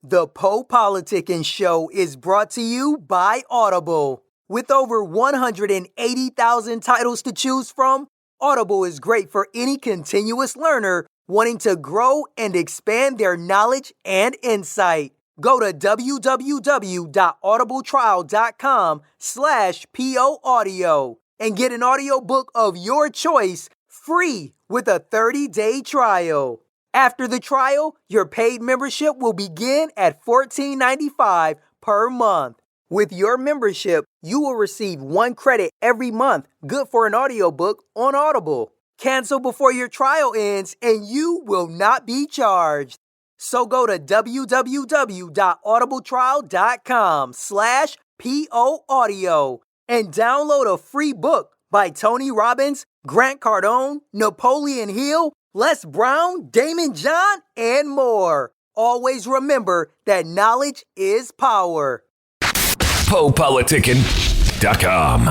The PoPolitickin Show is brought to you by Audible. With over 180,000 titles to choose from, Audible is great for any continuous learner wanting to grow and expand their knowledge and insight. Go to www.audibletrial.com/POAudio and get an audiobook of your choice free with a 30-day trial. After the trial, your paid membership will begin at $14.95 per month. With your membership, you will receive 1 credit every month, good for an audiobook on Audible. Cancel before your trial ends and you will not be charged. So go to www.audibletrial.com/POAudio and download a free book by Tony Robbins, Grant Cardone, Napoleon Hill, Les Brown, Damon John, and more. Always remember that knowledge is power. PoPolitickin.com.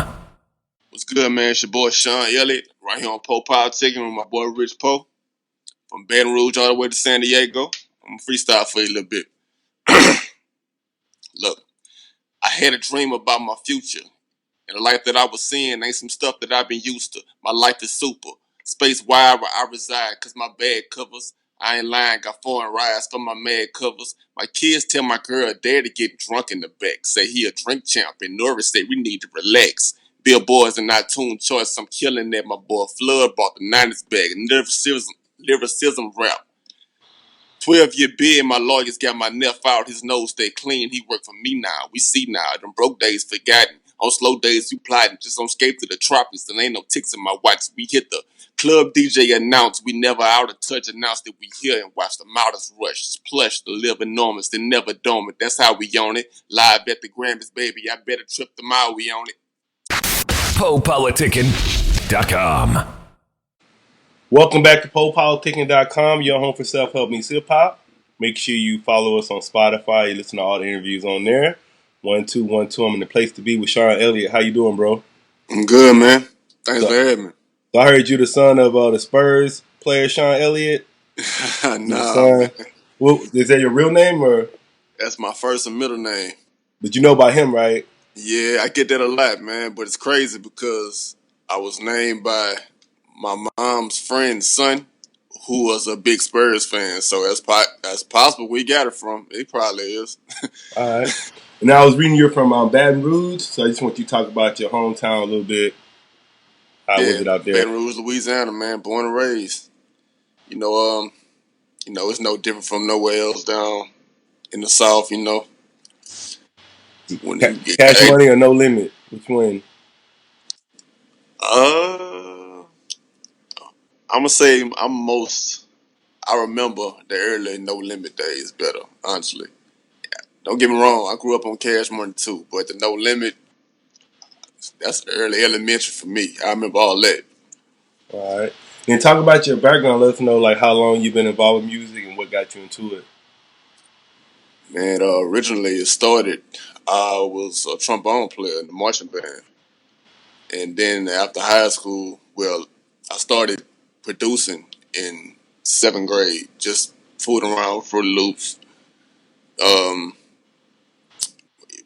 What's good, man? It's your boy Sean Elliot, right here on PoPolitickin with my boy Rich Poe. From Baton Rouge all the way to San Diego. I'm gonna freestyle for you a little bit. Look, I had a dream about my future. And the life that I was seeing ain't some stuff that I've been used to. My life is super. Space wide where I reside, cause my bag covers. I ain't lying, got foreign rides for my mad covers. My kids tell my girl daddy get drunk in the back. Say he a drink champ, and Norris say we need to relax. Billboards and iTunes choice, I'm killing that. My boy Flood bought the 90s bag. Lyricism rap. 12-year bid, my lawyers got my neff out. His nose stay clean, he work for me now. We see now, them broke days forgotten. On slow days, you plotting, just on escape to the tropics. There ain't no ticks in my watch. We hit the club DJ announce. We never out of touch, announce that we here and watch the models rush. Just plush, the live enormous, they never dormant. That's how we own it. Live at the Grammys, baby. I better trip the mile, we own it. PoPolitickin.com. Welcome back to PoPolitickin.com, your home for self-help meets hip-hop. Make sure you follow us on Spotify. You listen to all the interviews on there. 1-2-1-2. I'm in the place to be with Sean Elliot. How you doing, bro? I'm good, man. Thanks for having me. So I heard you the son of the Spurs player Sean Elliot. Nah, well, is that your real name or? That's my first and middle name. But you know about him, right? Yeah, I get that a lot, man. But it's crazy because I was named by my mom's friend's son, who was a big Spurs fan. So that's possible we got it from. It probably is. All right. And I was reading you're from Baton Rouge, so I just want you to talk about your hometown a little bit. How was it out there? Baton Rouge, Louisiana, man. Born and raised. You know, it's no different from nowhere else down in the South. You know, when you get Cash Money or No Limit? Which one? I'm gonna say I remember the early No Limit days better, honestly. Don't get me wrong, I grew up on Cash Money too, but the No Limit, that's early elementary for me. I remember all that. All right. Then talk about your background. Let us know like how long you've been involved with music and what got you into it. Man, originally it started, I was a trombone player in the marching band. And then after high school, well, I started producing in 7th grade, just fooling around with Fruity Loops.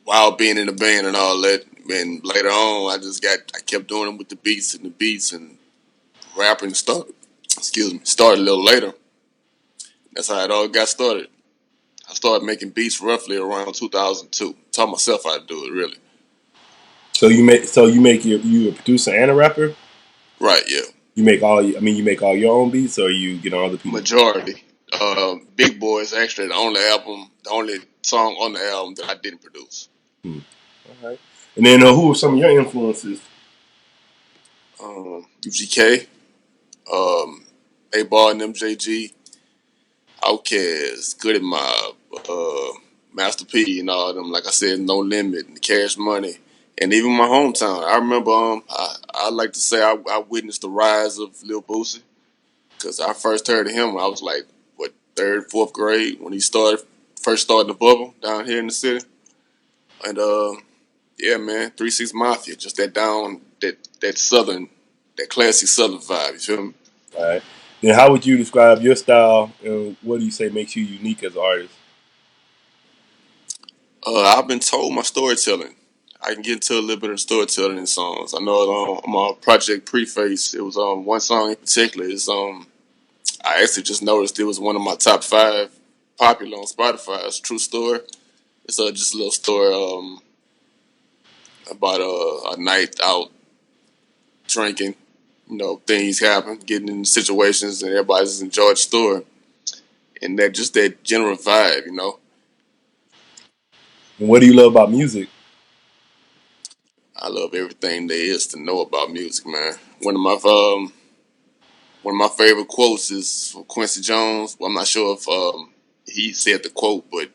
While being in the band and all that. And later on, I kept doing them with the beats and rapping started a little later. That's how it all got started. I started making beats roughly around 2002. Taught myself how to do it, really. So you a producer and a rapper? Right, yeah. You make all your own beats, or you get on other people? Majority. Big Boy is actually the only song on the album that I didn't produce. All right. And then who are some of your influences? UGK, Eightball MJG, Outkast, Goody Mob, Master P, and all of them. Like I said, No Limit, and Cash Money, and even my hometown. I remember, I like to say I witnessed the rise of Lil Boosie, because I first heard of him. I was like, 3rd, 4th grade when he first started the bubble down here in the city, and yeah, man, 3-6 Mafia, just that southern, that classic southern vibe. You feel me? All right. Then how would you describe your style, and what do you say makes you unique as an artist? I've been told my storytelling. I can get into a little bit of storytelling in songs. I know I'm on Project Preface. It was one song in particular. I actually just noticed it was one of my top 5 popular on Spotify. It's a true story. It's just a little story about a night out drinking. Things happen, getting in situations, and everybody's just enjoyed the story. And that general vibe. And what do you love about music? I love everything there is to know about music, man. One of my favorite quotes is from Quincy Jones. Well, I'm not sure if he said the quote, but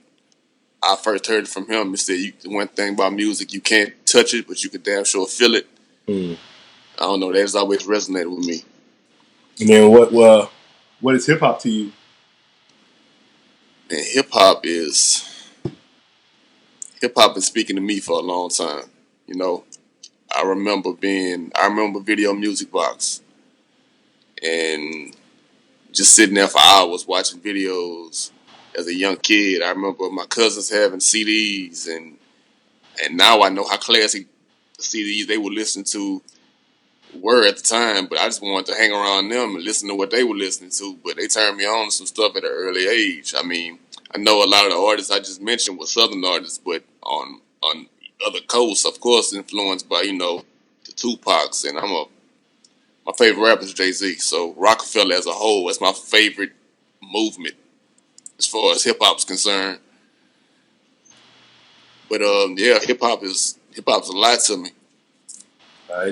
I first heard it from him. He said, "The one thing about music, you can't touch it, but you can damn sure feel it." Mm. I don't know. That has always resonated with me. And then what is hip hop to you? And hip hop been speaking to me for a long time. You know, I remember Video Music Box and just sitting there for hours watching videos as a young kid. I remember my cousins having CDs, and now I know how classic the CDs they would listen to were at the time. But I just wanted to hang around them and listen to what they were listening to. But they turned me on to some stuff at an early age. I mean, I know a lot of the artists I just mentioned were Southern artists, but on other coasts, of course, influenced by the Tupacs. And my favorite rapper is Jay-Z. So Rockefeller as a whole, that's my favorite movement as far as hip hop's concerned. But yeah, hip hop's a lot to me.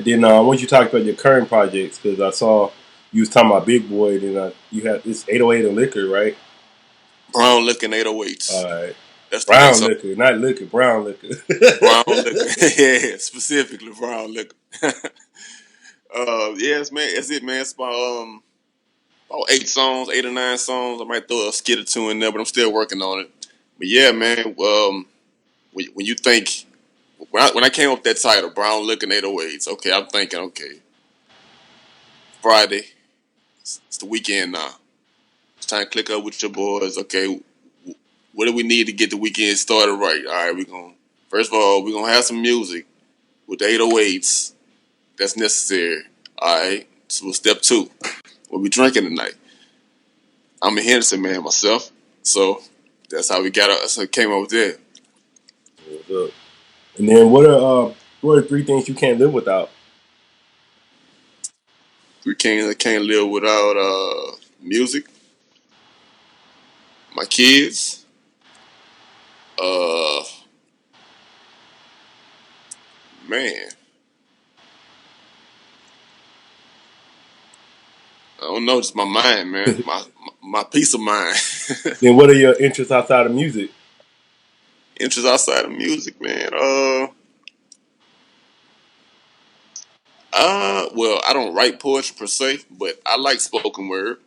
Then I want you to talk about your current projects because I saw you was talking about Big Boy. Then you had this 808 and Liquor, right? Brown Liquor and 808s. All right. That's the Brown Liquor, not liquor. Brown Liquor. Brown Liquor. Yeah, specifically Brown Liquor. Yes, man. That's it, man. It's about 8 or 9 songs. I might throw a skit or 2 in there, but I'm still working on it. But yeah, man. When you think when I came up with that title, Brown Liquor and 808s, okay, I'm thinking, okay, Friday, it's the weekend now. It's time to click up with your boys. Okay, what do we need to get the weekend started right? All right, first of all, we're gonna have some music with the 808s. That's necessary. All right. So step 2, we'll be drinking tonight. I'm a Henderson man myself, so that's how we came up with that. And then what are 3 things you can't live without? We can't live without music. My kids. Man. I don't know, just my mind, man. my peace of mind. Then what are your interests outside of music? Interests outside of music, man. Well, I don't write poetry per se, but I like spoken word.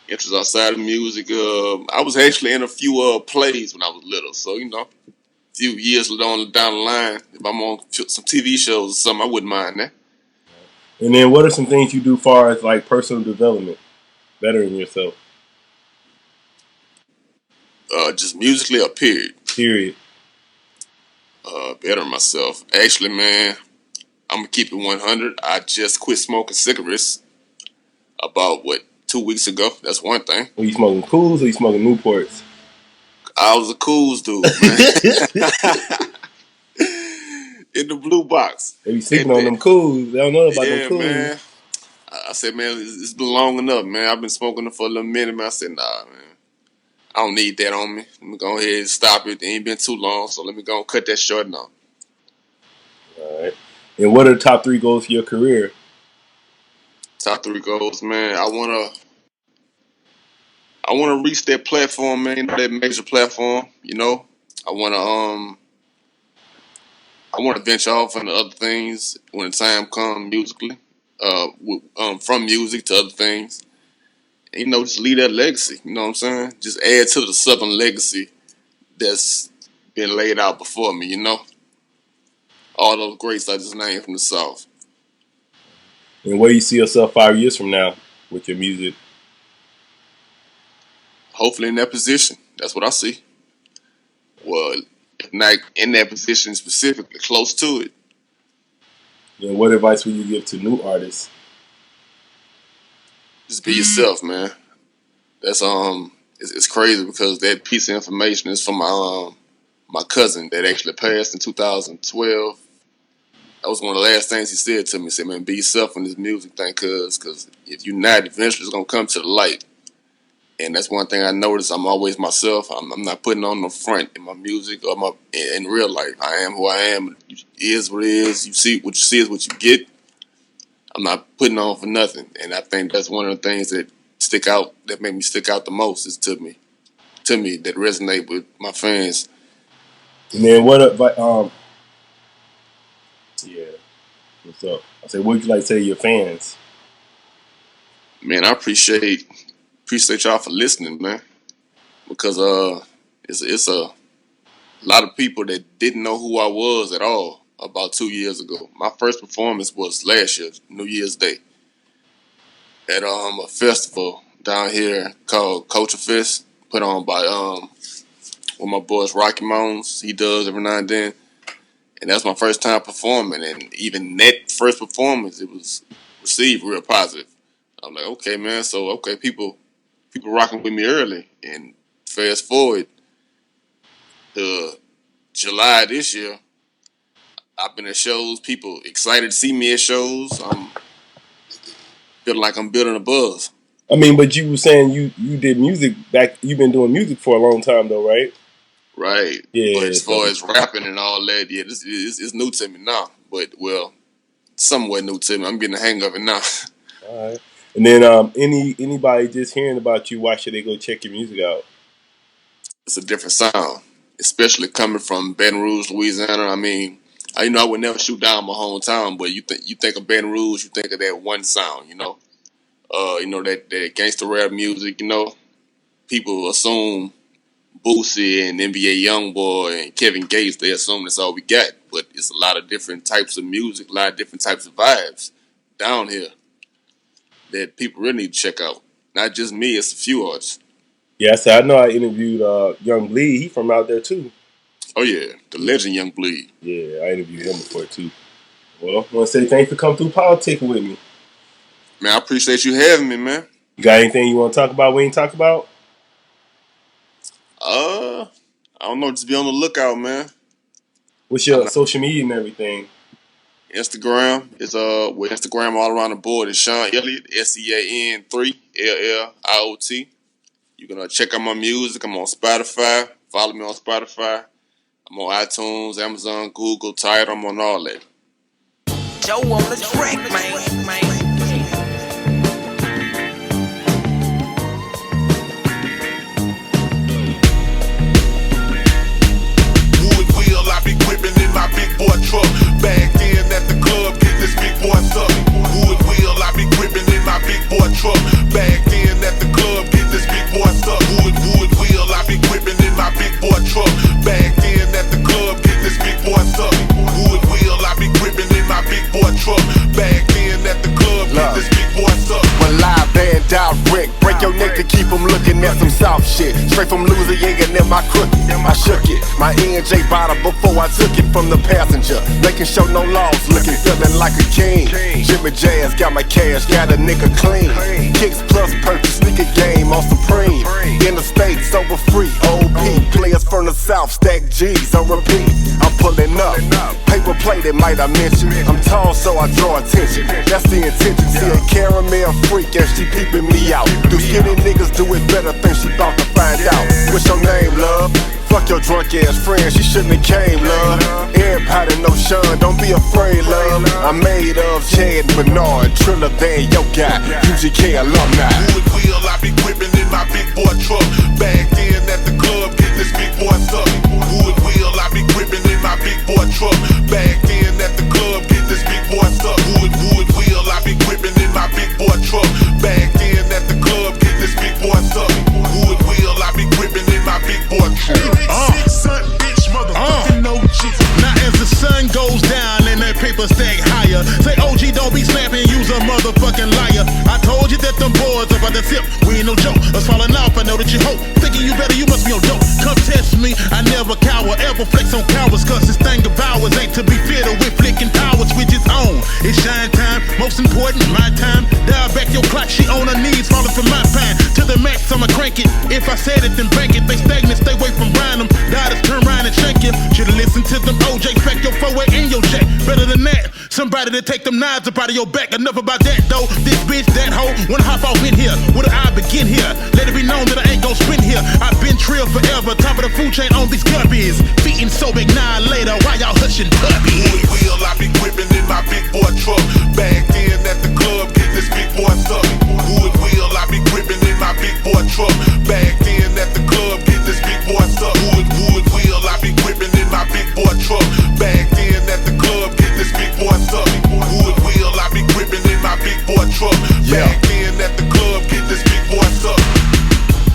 Interests outside of music. I was actually in a few plays when I was little, so a few years down the line, if I'm on some TV shows or something, I wouldn't mind that. And then what are some things you do far as like personal development, bettering yourself? Just musically or period. Period. Better myself. Actually, man, I'm gonna keep it 100. I just quit smoking cigarettes about 2 weeks ago. That's one thing. Were you smoking Cools or you smoking Newports? I was a Cools dude, man. In the blue box. They be sleeping on them Cools. They don't know about them Cools. Man. I said, man, it's been long enough, man. I've been smoking it for a little minute, man. I said, nah, man. I don't need that on me. Let me go ahead and stop it. It ain't been too long, so let me go and cut that short now. All right. And what are the top 3 goals for your career? Top 3 goals, man. I wanna reach that platform, man. That major platform. I wanna venture off into other things when the time comes musically. From music to other things. And, just leave that legacy. You know what I'm saying? Just add to the Southern legacy that's been laid out before me. All those greats I just named from the South. And where do you see yourself 5 years from now with your music? Hopefully in that position. That's what I see. Well, if not in that position specifically, close to it. And what advice would you give to new artists? Just be yourself, man. That's it's crazy because that piece of information is from my cousin that actually passed in 2012. That was one of the last things he said to me. He said, man, be yourself in this music thing, because if you're not, eventually it's going to come to the light. And that's one thing I noticed. I'm always myself. I'm not putting on the front in my music or in real life. I am who I am. It is what it is. You see what you see is what you get. I'm not putting on for nothing. And I think that's one of the things that make me stick out the most is to me that resonate with my fans. And then what advice? Yeah. What's up? I say, what would you like to say to your fans? Man, I appreciate y'all for listening, man. Because it's a lot of people that didn't know who I was at all about 2 years ago. My first performance was last year, New Year's Day, at a festival down here called Culture Fest, put on by one of my boys, Rocky Mounds. He does every now and then. And that's my first time performing. And even that first performance, it was received real positive. I'm like, okay, man. So, okay, people rocking with me early. And fast forward to July this year, I've been at shows. People excited to see me at shows. I'm feeling like I'm building a buzz. I mean, but you were saying you did music back. You've been doing music for a long time, though, right? Right. Yeah. But as far as rapping and all that, yeah, it's new to me now. But, well, somewhat new to me. I'm getting the hang of it now. All right. And then anybody just hearing about you, why should they go check your music out? It's a different sound, especially coming from Baton Rouge, Louisiana. I mean, I would never shoot down my hometown, but you think of Baton Rouge, you think of that one sound, that gangster rap music, People assume Boosie and NBA Youngboy and Kevin Gates, they assume that's all we got. But it's a lot of different types of music, a lot of different types of vibes down here that people really need to check out. Not just me, it's a few artists. Yeah, so I know I interviewed Young Bleed. He from out there, too. Oh, yeah. The legend Young Bleed. Yeah, I interviewed him before, too. Well, I want to say thanks for coming through politicking with me. Man, I appreciate you having me, man. You got anything you want to talk about we ain't talk about? I don't know. Just be on the lookout, man. What's your social media and everything? Instagram is with Instagram all around the board is Sean Elliot, SEAN 3 LLIOT. You can check out my music. I'm on Spotify. Follow me on Spotify. I'm on iTunes, Amazon, Google, Tidal. I'm on all that. Joe on the track, man. I be gripping in my big boy truck. Back in at the club, getting this big boy suck. Wood wheel, I be gripping in my big boy truck. Back in at the club, getting this big boy suck. Wood wheel, I be gripping in my big boy truck. Back in at the club, getting this big boy suck. Wood wheel, I be gripping in my big boy truck. Back in at the club, getting this big boy suck. When live band direct, break your neck to keep them looking at some soft shit. Straight from Louisiana in my crooked, I shook it. My E&J bottle before I took it from the passenger. Making sure no loss, looking feeling like a king. Jimmy Jazz got my cash, got a nigga clean. Kicks plus purchase, sneaker game on Supreme. Interstate, sober free, OP. Players from the South, stack G's on repeat. I'm pulling up, paper plate it might I mention. I'm tall so I draw attention, that's the intention. See a caramel freak and she peeping me out. Do skinny niggas do it better, think she bout to find out. What's your name, love? Fuck your drunk ass friend, she shouldn't have came, love. Everybody know Sean, don't be afraid, love. I'm made of Chad Bernard, Triller Van, yo guy, UGK alumni. Wood wheel, I be gripping in my big boy truck. Back in at the club, getting this big boy suck. Wood wheel, I be gripping in my big boy truck. Back in at the club, getting this big boy suck. Wood wheel, I be gripping in my big boy truck. Back in at the club, getting this big boy suck. Wood wheel, I be gripping in my big boy truck. Son, bitch, motherfucking OG. Now as the sun goes down and that paper stack higher, say OG don't be snapping, use a motherfucking liar. I told you that them boys about to tip, we ain't no joke. Us falling off, I know that you thinking you better, you must be on dope. Come test me, I never cower, ever flex on cowards, cause this thing of ours ain't to be fiddled with flicking powers, which is on. It's shine time, most important, my time. Dial back your clock, she on her knees, falling from my pine. To the max, I'ma crank it. If I said it, then bank it. They stagnant, stay away from buying them. Daughters turn around and shank you. Should've listened to them OJ, pack your 4-way in your check. Better than that, somebody to take them knives up out of your back. Enough about that though. This bitch, that hoe, wanna hop off in here. Where do I begin here? Let it be known that I ain't gon' spin here. I've been trill forever, top of the food chain on these guppies. Feeding so big, now later, why y'all hushing puppies? Wood wheel, I be gripping in my big boy truck. Bagged in at the club, getting this big boy stuck. Wood wheel, I be gripping in my big boy truck. Bagged in at the club, getting this big boy stuck. Wood wheel, I be gripping in my big boy truck. Bagged in at the club, getting this big boy stuck. Wood wheel, I be gripping in my big boy truck. Bagged in at the club, getting this big boy stuck.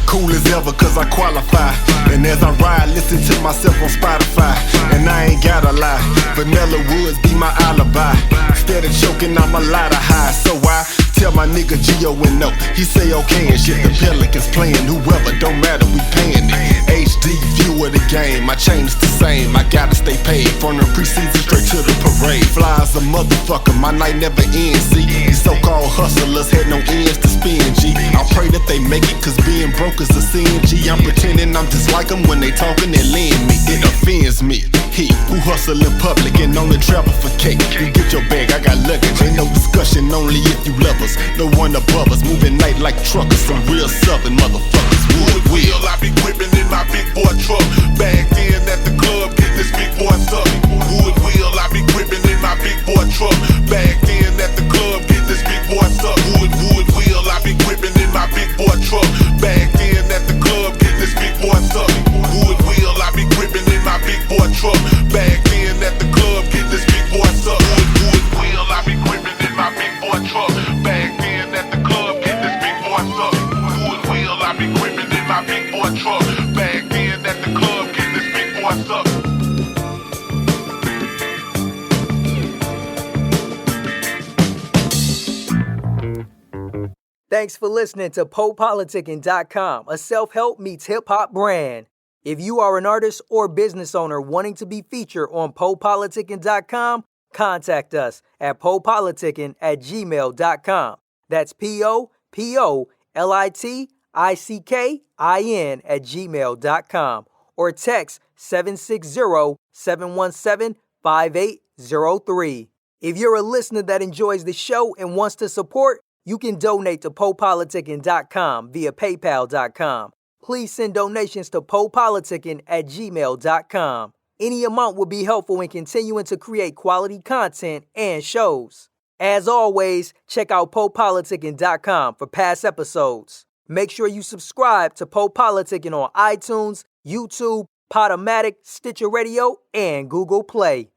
Cool as ever cause I qualify. And as I ride, listen to myself on Spotify. And I ain't gotta lie, Vanilla Woods be my alibi. Instead of choking, I'm a lot of high. So I tell my nigga Gio and no, he say okay and shit. The Pelicans playing, whoever, don't matter, we paying it. HD view of the game, my chain is the same. I gotta stay paid from the preseason straight to the parade. Fly as a motherfucker, my night never ends. See, these so-called hustlers had no ends to spend, G. I pray that they make it cause being broke is a sin, G. I'm pretending I'm just like them when they talking and lean me. It offends me. He who hustle in public and only travel for cake. You get your bag, I got luggage. Ain't no discussion, only if you love us. No one above us, moving night like truckers. Some real southern motherfuckers. Wood wheel, I be gripping in my big boy truck. Bagged in at the club, getting this big boy stuck. Wood wheel, I be gripping in my big boy truck. Bagged in at the club, getting this big boy stuck. Wood wheel, I be gripping in my big boy truck. Bagged in at the club, getting this big boy stuck. Wood wheel, I be gripping in my big boy truck. Bagged in at the club, getting this big boy stuck. Wood wheel, I be gripping in my big boy truck. Bagged in at the club, getting this big boy stuck. Wood wheel, I be gripping in my big boy truck. Bagged in at the club, getting this big boy stuck. Thanks for listening to PoPolitickin.com, a self-help meets hip-hop brand. If you are an artist or business owner wanting to be featured on PoPolitickin.com, contact us at PoPolitickin@gmail.com. That's PoPolitickin@gmail.com or text 760-717-5803. If you're a listener that enjoys the show and wants to support, you can donate to PoPolitickin.com via PayPal.com. Please send donations to PoPolitickin@gmail.com. Any amount will be helpful in continuing to create quality content and shows. As always, check out PoPolitickin.com for past episodes. Make sure you subscribe to PoPolitickin on iTunes, YouTube, Podomatic, Stitcher Radio, and Google Play.